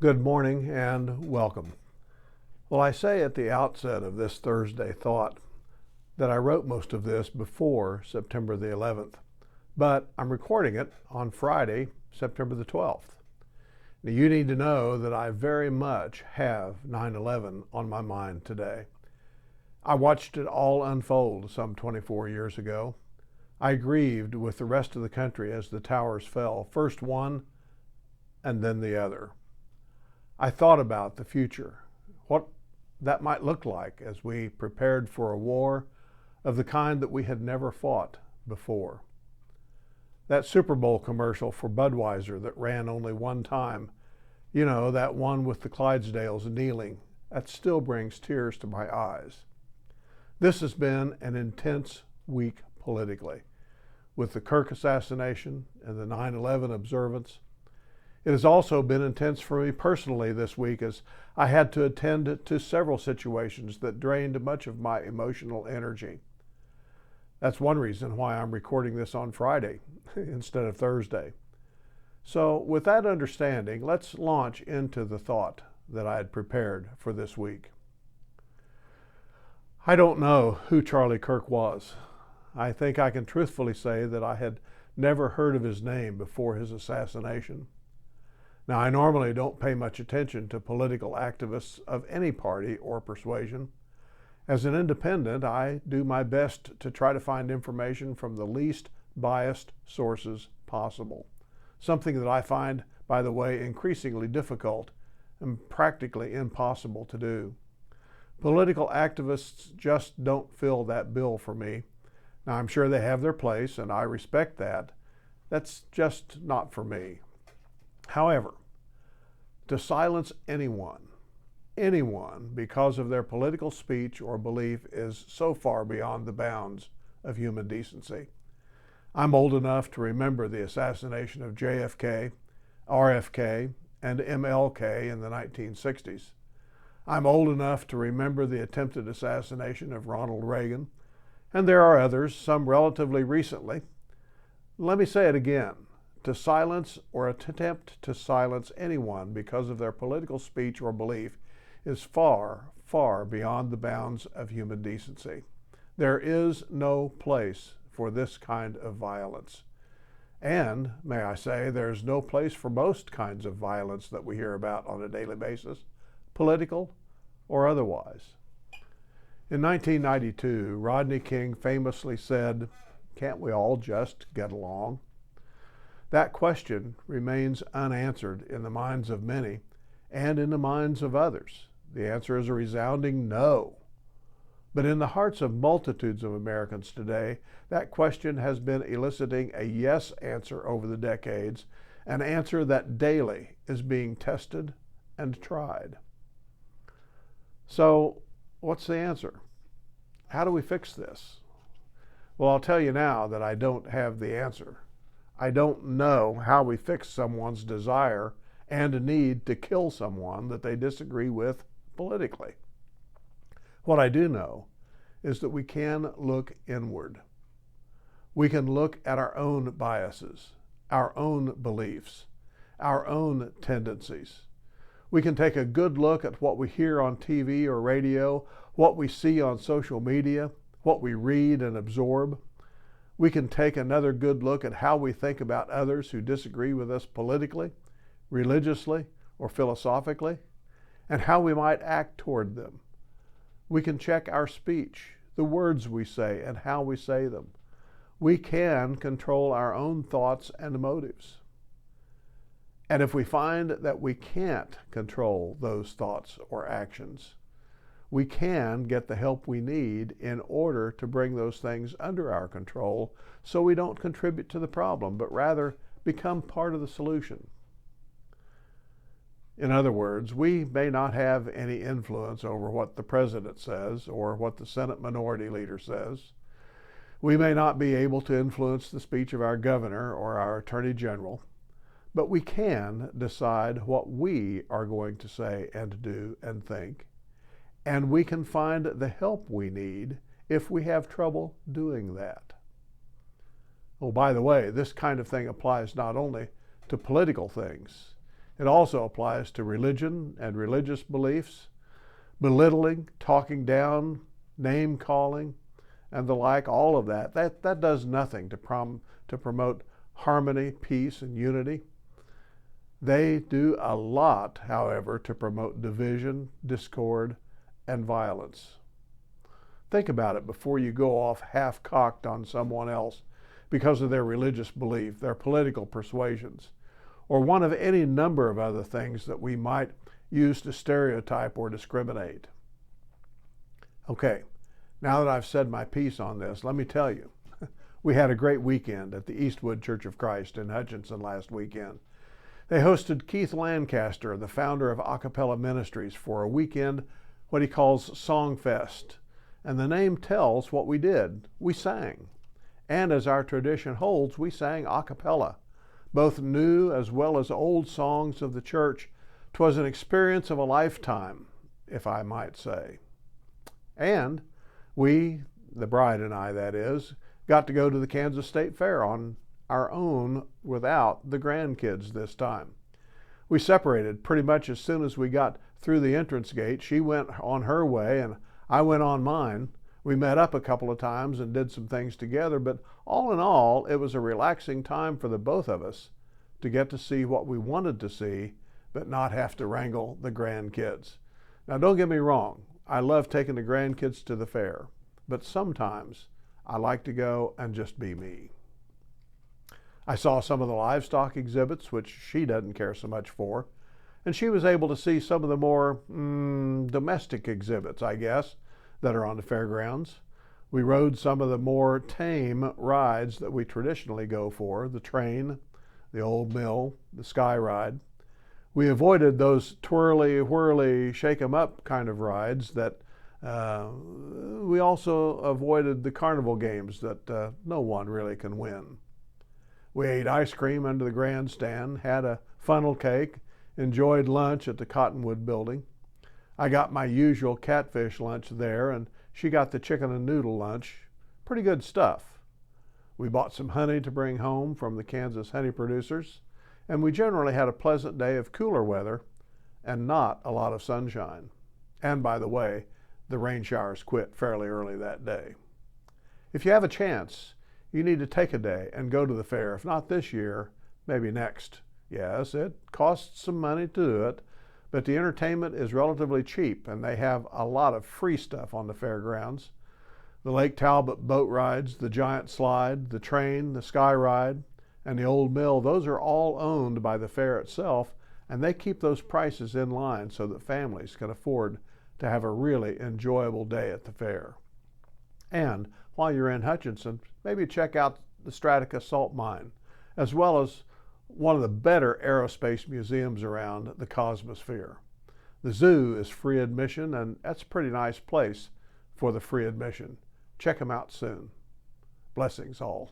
Good morning and welcome. Well, I say at the outset of this Thursday thought that I wrote most of this before September the 11th, but I'm recording it on Friday, September the 12th. Now, you need to know that I very much have 9/11 on my mind today. I watched it all unfold some 24 years ago. I grieved with the rest of the country as the towers fell, first one and then the other. I thought about the future, what that might look like as we prepared for a war of the kind that we had never fought before. That Super Bowl commercial for Budweiser that ran only one time, that one with the Clydesdales kneeling, that still brings tears to my eyes. This has been an intense week politically, with the Kirk assassination and the 9/11 observance. It has also been intense for me personally this week as I had to attend to several situations that drained much of my emotional energy. That's one reason why I'm recording this on Friday instead of Thursday. So with that understanding, let's launch into the thought that I had prepared for this week. I don't know who Charlie Kirk was. I think I can truthfully say that I had never heard of his name before his assassination. Now, I normally don't pay much attention to political activists of any party or persuasion. As an independent, I do my best to try to find information from the least biased sources possible, something that I find, by the way, increasingly difficult and practically impossible to do. Political activists just don't fill that bill for me. Now, I'm sure they have their place, and I respect that. That's just not for me. However, to silence anyone, because of their political speech or belief is so far beyond the bounds of human decency. I'm old enough to remember the assassination of JFK, RFK, and MLK in the 1960s. I'm old enough to remember the attempted assassination of Ronald Reagan, and there are others, some relatively recently. Let me say it again. To silence or attempt to silence anyone because of their political speech or belief is far, far beyond the bounds of human decency. There is no place for this kind of violence. And, may I say, there's no place for most kinds of violence that we hear about on a daily basis, political or otherwise. In 1992, Rodney King famously said, "Can't we all just get along?" That question remains unanswered in the minds of many and in the minds of others. The answer is a resounding no. But in the hearts of multitudes of Americans today, that question has been eliciting a yes answer over the decades, an answer that daily is being tested and tried. So, what's the answer? How do we fix this? Well, I'll tell you now that I don't have the answer. I don't know how we fix someone's desire and a need to kill someone that they disagree with politically. What I do know is that we can look inward. We can look at our own biases, our own beliefs, our own tendencies. We can take a good look at what we hear on TV or radio, what we see on social media, what we read and absorb. We can take another good look at how we think about others who disagree with us politically, religiously, or philosophically, and how we might act toward them. We can check our speech, the words we say, and how we say them. We can control our own thoughts and motives. And if we find that we can't control those thoughts or actions, we can get the help we need in order to bring those things under our control so we don't contribute to the problem, but rather become part of the solution. In other words, we may not have any influence over what the president says or what the Senate minority leader says. We may not be able to influence the speech of our governor or our attorney general, but we can decide what we are going to say and do and think. And we can find the help we need if we have trouble doing that. Oh, by the way, this kind of thing applies not only to political things. It also applies to religion and religious beliefs, belittling, talking down, name calling, and the like, all of that. That does nothing to promote harmony, peace, and unity. They do a lot, however, to promote division, discord, and violence. Think about it before you go off half-cocked on someone else because of their religious belief, their political persuasions, or one of any number of other things that we might use to stereotype or discriminate. Okay, now that I've said my piece on this, let me tell you, we had a great weekend at the Eastwood Church of Christ in Hutchinson last weekend. They hosted Keith Lancaster, the founder of Acapella Ministries, for a weekend, what he calls Songfest. And the name tells what we did. We sang. And as our tradition holds, we sang a cappella, both new as well as old songs of the church. 'Twas an experience of a lifetime, if I might say. And we, the bride and I that is, got to go to the Kansas State Fair on our own without the grandkids this time. We separated pretty much as soon as we got through the entrance gate. She went on her way and I went on mine. We met up a couple of times and did some things together, but all in all, it was a relaxing time for the both of us to get to see what we wanted to see, but not have to wrangle the grandkids. Now, don't get me wrong. I love taking the grandkids to the fair, but sometimes I like to go and just be me. I saw some of the livestock exhibits, which she doesn't care so much for, and she was able to see some of the more domestic exhibits, I guess, that are on the fairgrounds. We rode some of the more tame rides that we traditionally go for, the train, the old mill, the sky ride. We avoided those twirly, whirly, shake 'em up kind of rides that we also avoided the carnival games that no one really can win. We ate ice cream under the grandstand, had a funnel cake, enjoyed lunch at the Cottonwood Building. I got my usual catfish lunch there, and she got the chicken and noodle lunch. Pretty good stuff. We bought some honey to bring home from the Kansas honey producers, and we generally had a pleasant day of cooler weather and not a lot of sunshine. And by the way, the rain showers quit fairly early that day. If you have a chance, you need to take a day and go to the fair. If not this year, maybe next. Yes, it costs some money to do it, but the entertainment is relatively cheap, and they have a lot of free stuff on the fairgrounds. The Lake Talbot boat rides, the giant slide, the train, the sky ride, and the old mill, those are all owned by the fair itself, and they keep those prices in line so that families can afford to have a really enjoyable day at the fair. And while you're in Hutchinson, maybe check out the Stratica Salt Mine, as well as one of the better aerospace museums around, the Cosmosphere. The zoo is free admission, and that's a pretty nice place for the free admission. Check them out soon. Blessings all.